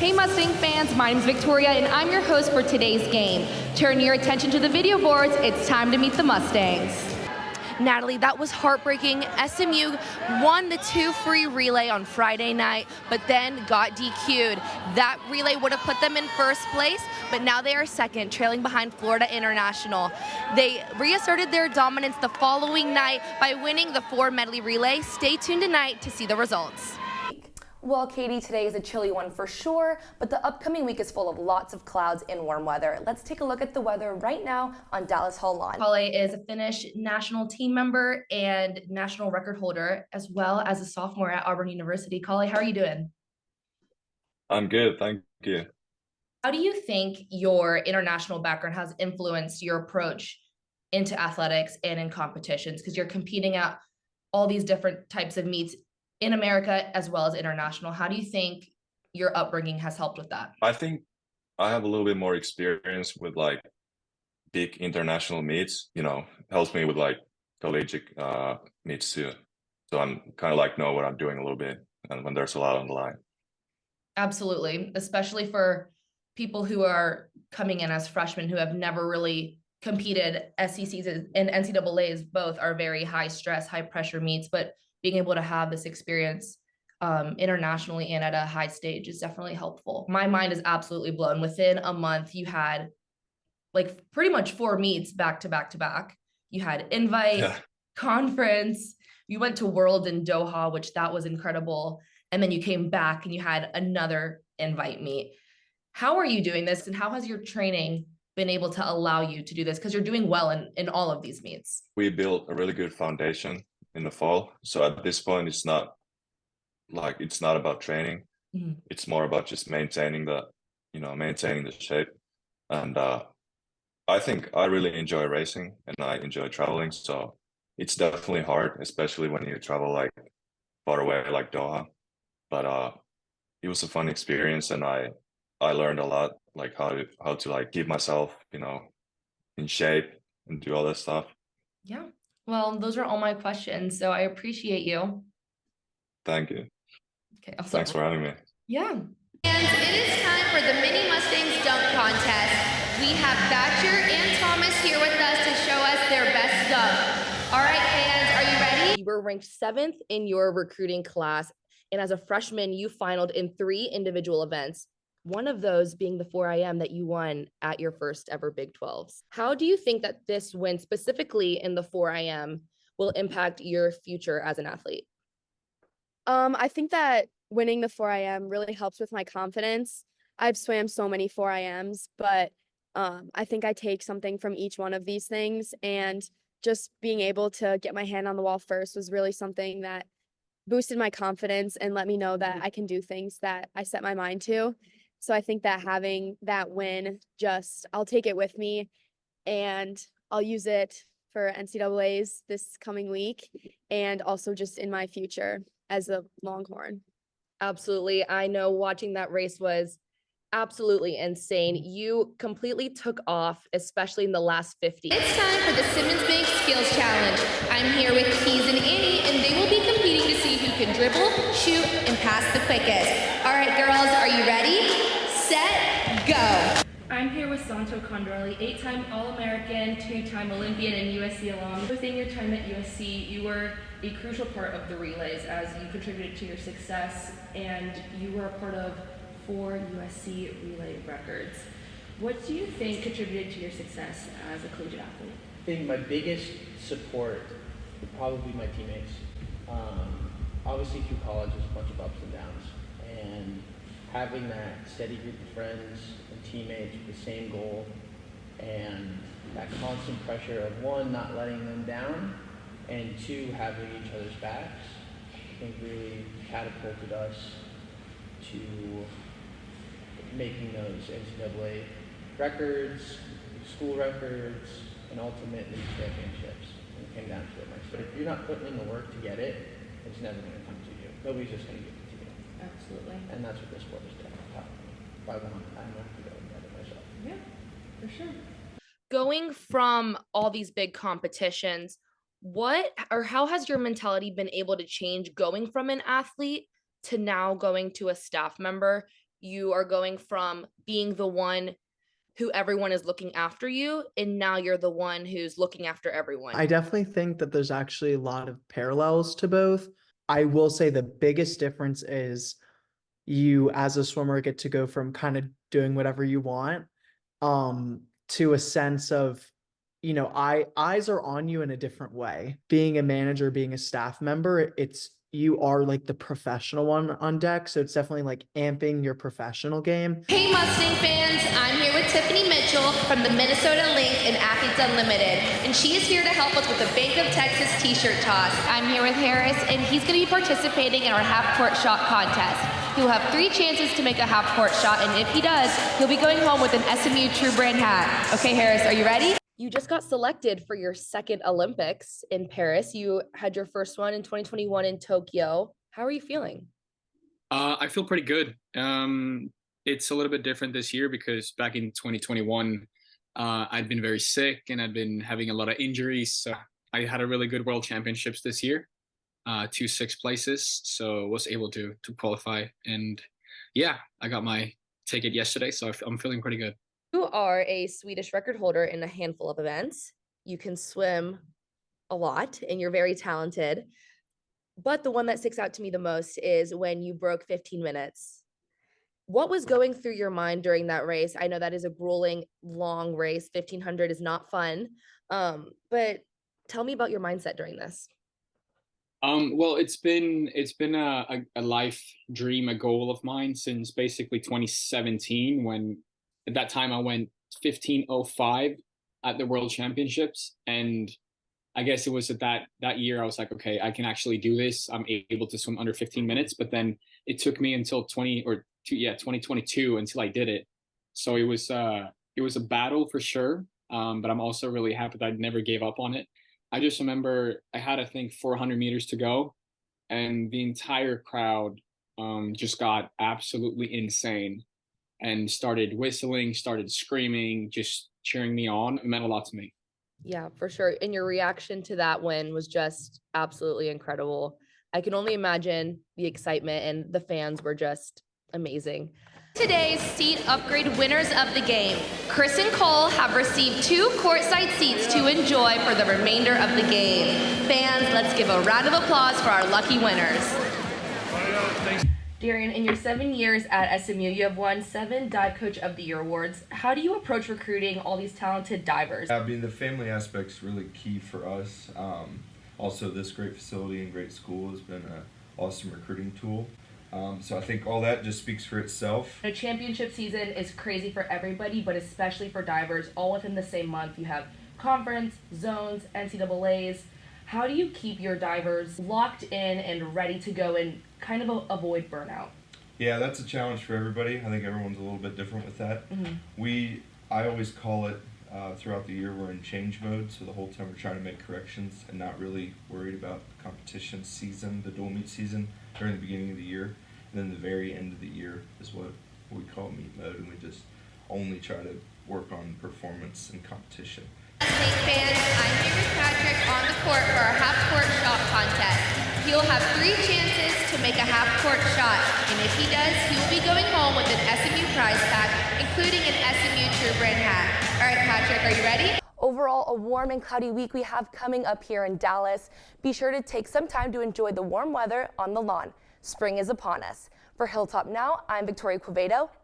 Hey Mustang fans, my name's Victoria and I'm your host for today's game. Turn your attention to the video boards, it's time to meet the Mustangs. Natalie, that was heartbreaking. SMU won the 2 free relay on Friday night, but then got DQ'd. That relay would have put them in first place, but now they are second, trailing behind Florida International. They reasserted their dominance the following night by winning the 4 medley relay. Stay tuned tonight to see the results. Well, Katie, today is a chilly one for sure, but the upcoming week is full of lots of clouds and warm weather. Let's take a look at the weather right now on Dallas Hall Lawn. Kale is a Finnish national team member and national record holder, as well as a sophomore at Auburn University. Kale, how are you doing? I'm good, thank you. How do you think your international background has influenced your approach into athletics and in competitions? Because you're competing at all these different types of meets in America as well as international. How do you think your upbringing has helped with that? I think I have a little bit more experience with like big international meets, helps me with like collegiate meets too. So I'm kind of like know what I'm doing a little bit and when there's a lot on the line. Absolutely, especially for people who are coming in as freshmen who have never really competed. SECs and NCAAs both are very high stress, high pressure meets, but being able to have this experience internationally and at a high stage is definitely helpful. My mind is absolutely blown. Within a month, you had like pretty much 4 meets back to back to back. You had invite, conference, you went to World in Doha, which that was incredible. And then you came back and you had another invite meet. How are you doing this? And how has your training been able to allow you to do this? Because you're doing well in all of these meets. We built a really good foundation in the fall. So at this point, it's not about training. Mm-hmm. It's more about just maintaining the shape. And I think I really enjoy racing and I enjoy traveling. So it's definitely hard, especially when you travel like far away, like Doha. But it was a fun experience and I learned a lot, like how to like keep myself, in shape and do all that stuff. Yeah. Well, those are all my questions. So I appreciate you. Thank you. Okay. Thanks for having me. Yeah. And it is time for the Mini Mustangs Dunk Contest. We have Thatcher and Thomas here with us to show us their best dunk. All right, fans, are you ready? You were ranked 7th in your recruiting class. And as a freshman, you finaled in 3 individual events. One of those being the 4IM that you won at your first ever Big 12s. How do you think that this win, specifically in the 4IM, will impact your future as an athlete? I think that winning the 4IM really helps with my confidence. I've swam so many 4IMs, but I think I take something from each one of these things, and just being able to get my hand on the wall first was really something that boosted my confidence and let me know that I can do things that I set my mind to. So I think that having that win, I'll take it with me and I'll use it for NCAAs this coming week and also just in my future as a Longhorn. Absolutely. I know watching that race was absolutely insane. You completely took off, especially in the last 50. It's time for the Simmons Bank Skills Challenge. I'm here with Keys and Annie, and they will be competing to see who can dribble, shoot, and pass the quickest. All right, girls, are you ready? Set, go. I'm here with Santo Condorelli, 8-time All-American, 2-time Olympian and USC alum. Within your time at USC, you were a crucial part of the relays as you contributed to your success, and you were a part of 4 USC relay records. What do you think contributed to your success as a collegiate athlete? I think my biggest support would probably be my teammates. Obviously through college there's a bunch of ups and downs, and having that steady group of friends and teammates with the same goal and that constant pressure of 1, not letting them down, and 2, having each other's backs, I think really catapulted us to making those NCAA records, school records, and ultimately championships. And it came down to it. But if you're not putting in the work to get it, it's never going to come to you. Nobody's just going to give it to you. Absolutely. And that's what this sport is definitely taught me. If I want, I have to go and get it myself. Yeah, for sure. Going from all these big competitions, how has your mentality been able to change going from an athlete to now going to a staff member? You are going from being the one who everyone is looking after you, and now you're the one who's looking after everyone. I definitely think that there's actually a lot of parallels to both. I will say the biggest difference is you as a swimmer get to go from kind of doing whatever you want to a sense of, eyes are on you in a different way. Being a manager, being a staff member, you are like the professional one on deck. So it's definitely like amping your professional game. Hey Mustang fans, I'm here with Tiffany Mitchell from the Minnesota Lynx and Athletes Unlimited, and she is here to help us with the Bank of Texas t-shirt toss. I'm here with Harris, and he's going to be participating in our half-court shot contest. He'll have 3 chances to make a half-court shot, and if he does, he'll be going home with an SMU True Brand hat. Okay, Harris, are you ready? You just got selected for your second Olympics in Paris. You had your first one in 2021 in Tokyo. How are you feeling? I feel pretty good. It's a little bit different this year because back in 2021, I'd been very sick and I'd been having a lot of injuries. So I had a really good World Championships this year, 2 6th places. So was able to qualify. And yeah, I got my ticket yesterday. So I'm feeling pretty good. You are a Swedish record holder in a handful of events. You can swim a lot and you're very talented. But the one that sticks out to me the most is when you broke 15 minutes. What was going through your mind during that race? I know that is a grueling, long race. 1500 is not fun. But tell me about your mindset during this. Well, it's been a life dream, a goal of mine since basically 2017, when at that time I went 15:05 at the World Championships. And I guess it was at that year I was like, okay, I can actually do this. I'm able to swim under 15 minutes. But then it took me until 2022 until I did it. So it was a battle for sure. But I'm also really happy that I never gave up on it. I just remember I had, I think, 400 meters to go, and the entire crowd just got absolutely insane and started whistling, started screaming, just cheering me on. It meant a lot to me. Yeah, for sure. And your reaction to that win was just absolutely incredible. I can only imagine the excitement, and the fans were just amazing. Today's seat upgrade winners of the game, Chris and Cole, have received 2 courtside seats to enjoy for the remainder of the game. Fans, let's give a round of applause for our lucky winners. Darian, in your 7 years at SMU, you have won 7 Dive Coach of the Year awards. How do you approach recruiting all these talented divers? I mean, the family aspect's really key for us. Also, this great facility and great school has been an awesome recruiting tool. So I think all that just speaks for itself. The championship season is crazy for everybody, but especially for divers. All within the same month, you have conference, zones, NCAAs. How do you keep your divers locked in and ready to go and kind of avoid burnout? Yeah, that's a challenge for everybody. I think everyone's a little bit different with that. Mm-hmm. I always call it throughout the year we're in change mode, so the whole time we're trying to make corrections and not really worried about the competition season, the dual meet season during the beginning of the year. And then the very end of the year is what we call meet mode, and we just only try to work on performance and competition. Mustang fans, I'm here with Patrick on the court for our half-court shot contest. He'll have 3 chances to make a half-court shot, and if he does, he will be going home with an SMU prize pack, including an SMU True Brand hat. All right, Patrick, are you ready? Overall, a warm and cloudy week we have coming up here in Dallas. Be sure to take some time to enjoy the warm weather on the lawn. Spring is upon us. For Hilltop Now, I'm Victoria Quevedo,